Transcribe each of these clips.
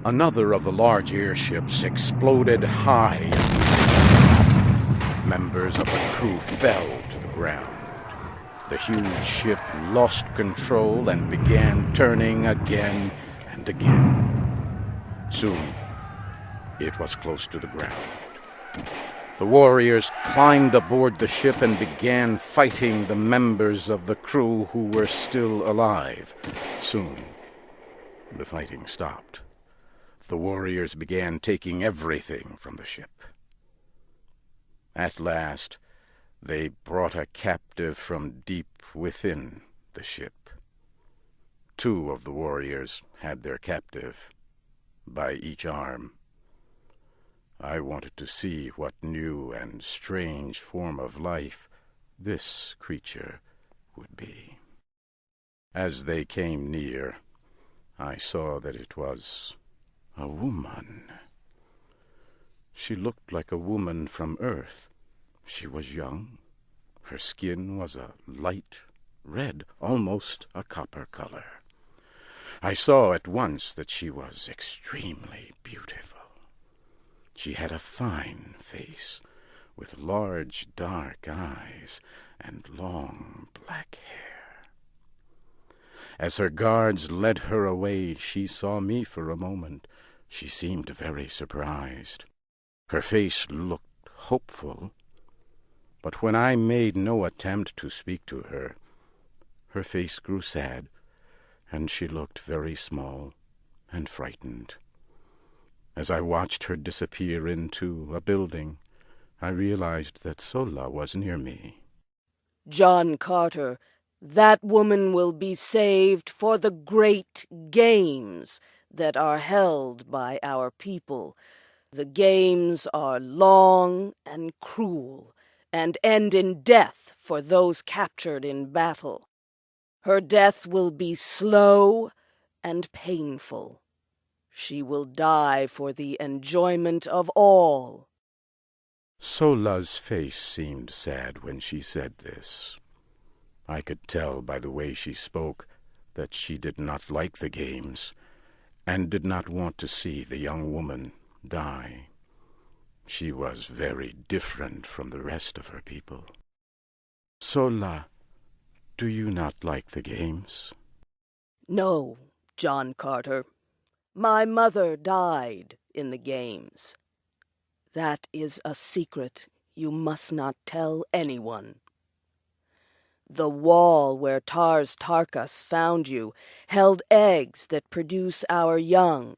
Another of the large airships exploded high. Members of the crew fell to the ground. The huge ship lost control and began turning again and again. Soon, it was close to the ground. The warriors climbed aboard the ship and began fighting the members of the crew who were still alive. Soon, the fighting stopped. The warriors began taking everything from the ship. At last, they brought a captive from deep within the ship. 2 of the warriors had their captive by each arm. I wanted to see what new and strange form of life this creature would be. As they came near, I saw that it was a woman. She looked like a woman from Earth. She was young. Her skin was a light red, almost a copper color. I saw at once that she was extremely beautiful. She had a fine face, with large dark eyes and long black hair. As her guards led her away, she saw me for a moment. She seemed very surprised. Her face looked hopeful, but when I made no attempt to speak to her, her face grew sad, and she looked very small and frightened. As I watched her disappear into a building, I realized that Sola was near me. John Carter, that woman will be saved for the great games that are held by our people. The games are long and cruel, and end in death for those captured in battle. Her death will be slow and painful. She will die for the enjoyment of all. Sola's face seemed sad when she said this. I could tell by the way she spoke that she did not like the games and did not want to see the young woman die. She was very different from the rest of her people. Sola, do you not like the games? No, John Carter. My mother died in the games. That is a secret you must not tell anyone. The wall where Tars Tarkas found you held eggs that produce our young.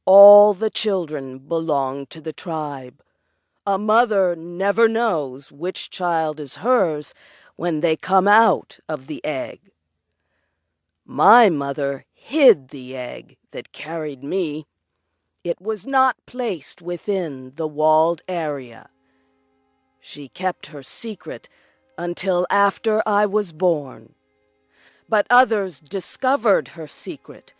All the children belong to the tribe. A mother never knows which child is hers when they come out of the egg. My mother hid the egg that carried me. It was not placed within the walled area. She kept her secret until after I was born. But others discovered her secret,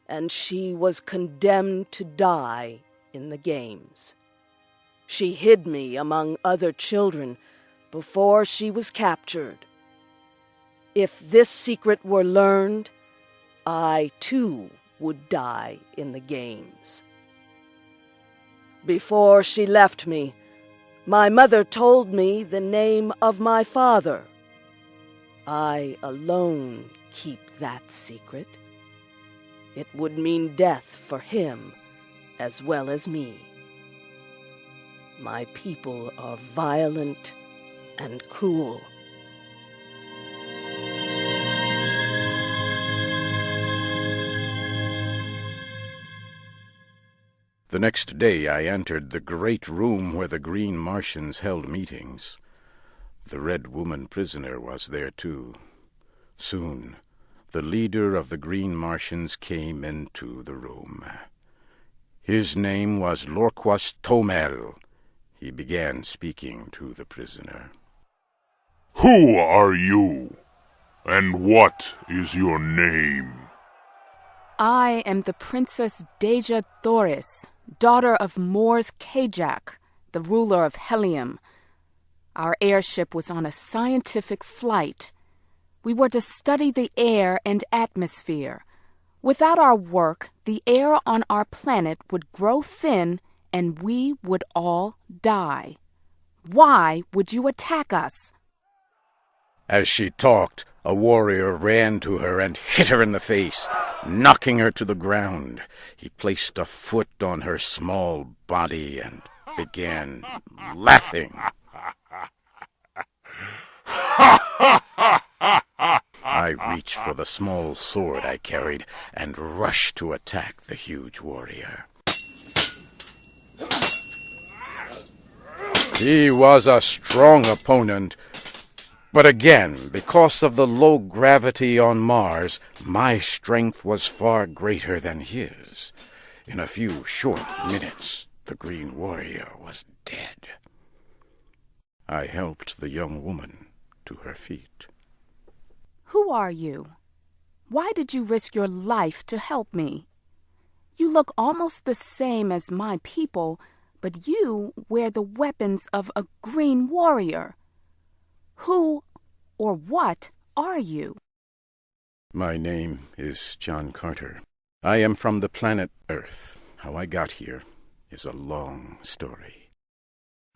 and she was condemned to die in the games. She hid me among other children before she was captured. If this secret were learned, I, too, would die in the games. Before she left me, my mother told me the name of my father. I alone keep that secret. It would mean death for him as well as me. My people are violent and cruel. The next day I entered the great room where the Green Martians held meetings. The Red Woman prisoner was there too. Soon, the leader of the Green Martians came into the room. His name was Lorquas Tomel. He began speaking to the prisoner. Who are you? And what is your name? I am the Princess Deja Thoris, daughter of Mors Kajak, the ruler of Helium. Our airship was on a scientific flight. We were to study the air and atmosphere. Without our work, the air on our planet would grow thin and we would all die. Why would you attack us? As she talked, a warrior ran to her and hit her in the face, knocking her to the ground. He placed a foot on her small body and began laughing. I reached for the small sword I carried and rushed to attack the huge warrior. He was a strong opponent, but again, because of the low gravity on Mars, my strength was far greater than his. In a few short minutes, the Green Warrior was dead. I helped the young woman to her feet. Who are you? Why did you risk your life to help me? You look almost the same as my people, but you wear the weapons of a Green Warrior. Who or what are you? My name is John Carter. I am from the planet Earth. How I got here is a long story.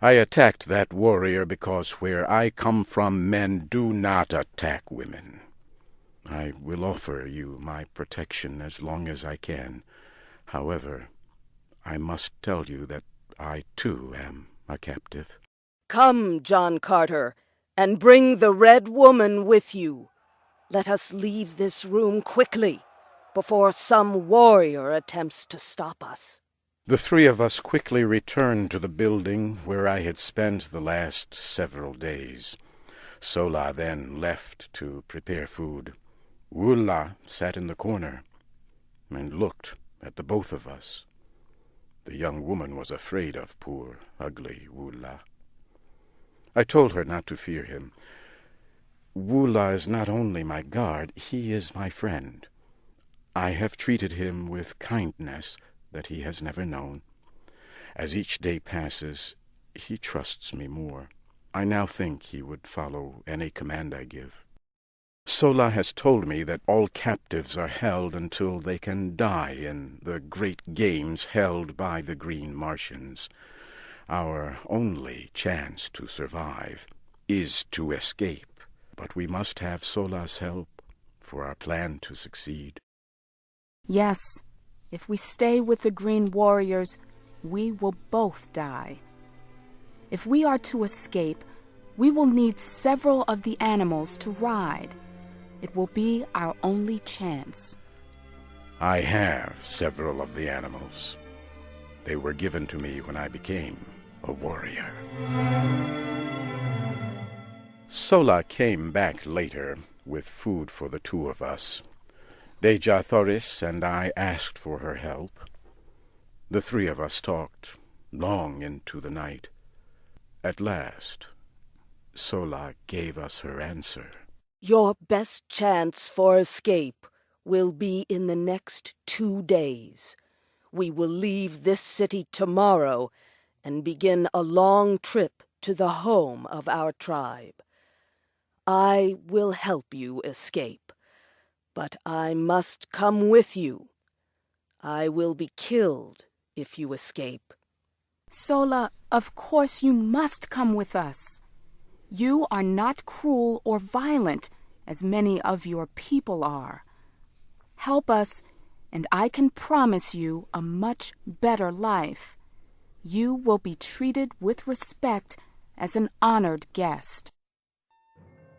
I attacked that warrior because where I come from, men do not attack women. I will offer you my protection as long as I can. However, I must tell you that I, too, am a captive. Come, John Carter, and bring the Red Woman with you. Let us leave this room quickly, before some warrior attempts to stop us. The three of us quickly returned to the building where I had spent the last several days. Sola then left to prepare food. Wula sat in the corner and looked at the both of us. The young woman was afraid of poor, ugly Wula. I told her not to fear him. Wula is not only my guard, he is my friend. I have treated him with kindness that he has never known. As each day passes, he trusts me more. I now think he would follow any command I give. Sola has told me that all captives are held until they can die in the great games held by the Green Martians. Our only chance to survive is to escape, but we must have Sola's help for our plan to succeed. Yes, if we stay with the Green Warriors, we will both die. If we are to escape, we will need several of the animals to ride. It will be our only chance. I have several of the animals. They were given to me when I became a warrior. Sola came back later with food for the two of us. Deja Thoris and I asked for her help. The three of us talked long into the night. At last, Sola gave us her answer. Your best chance for escape will be in the next 2 days. We will leave this city tomorrow and begin a long trip to the home of our tribe. I will help you escape, but I must come with you. I will be killed if you escape. Sola, of course you must come with us. You are not cruel or violent, as many of your people are. Help us, and I can promise you a much better life. You will be treated with respect as an honored guest.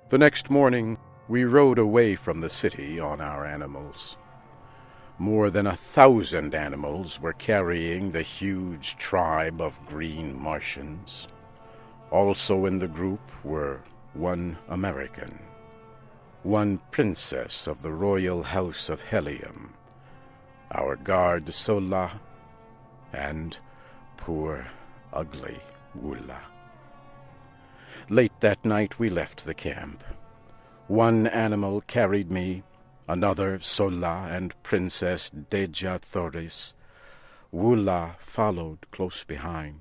The next morning, we rode away from the city on our animals. More than 1,000 animals were carrying the huge tribe of Green Martians. Also in the group were one American, one princess of the royal house of Helium, our guard Sola, and poor, ugly Wula. Late that night we left the camp. One animal carried me, another Sola and Princess Deja Thoris. Wula followed close behind.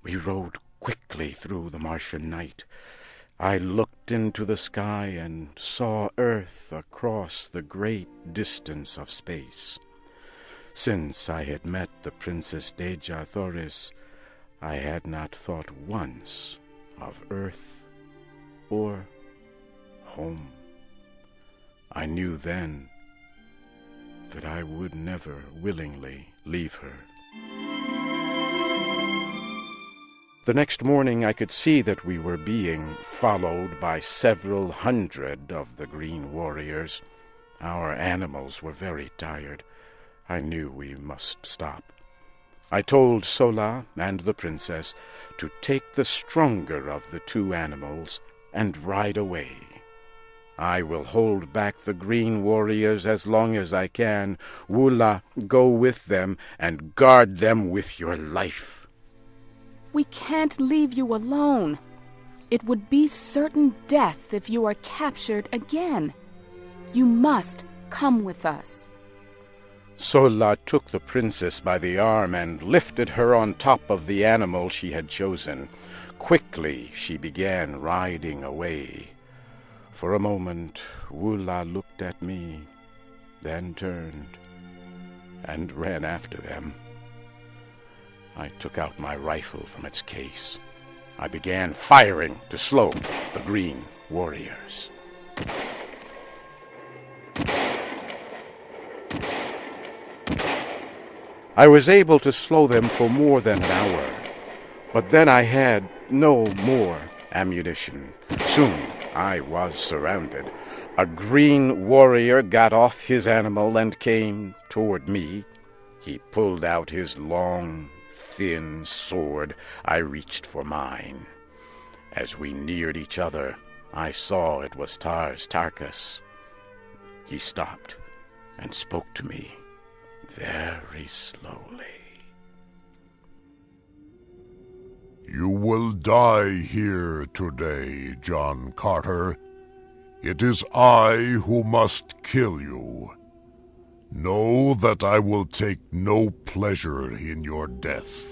We rode quickly through the Martian night. I looked into the sky and saw Earth across the great distance of space. Since I had met the Princess Deja Thoris, I had not thought once of Earth or home. I knew then that I would never willingly leave her. The next morning I could see that we were being followed by several hundred of the green warriors. Our animals were very tired. I knew we must stop. I told Sola and the princess to take the stronger of the two animals and ride away. I will hold back the green warriors as long as I can. Wula, go with them and guard them with your life. We can't leave you alone. It would be certain death if you are captured again. You must come with us. Sola took the princess by the arm and lifted her on top of the animal she had chosen. Quickly she began riding away. For a moment, Wula looked at me, then turned and ran after them. I took out my rifle from its case. I began firing to slow the green warriors. I was able to slow them for more than an hour, but then I had no more ammunition. Soon I was surrounded. A green warrior got off his animal and came toward me. He pulled out his long, thin sword. I reached for mine. As we neared each other, I saw it was Tarkus. He stopped and spoke to me very slowly. You will die here today, John Carter. It is I who must kill you. Know that I will take no pleasure in your death.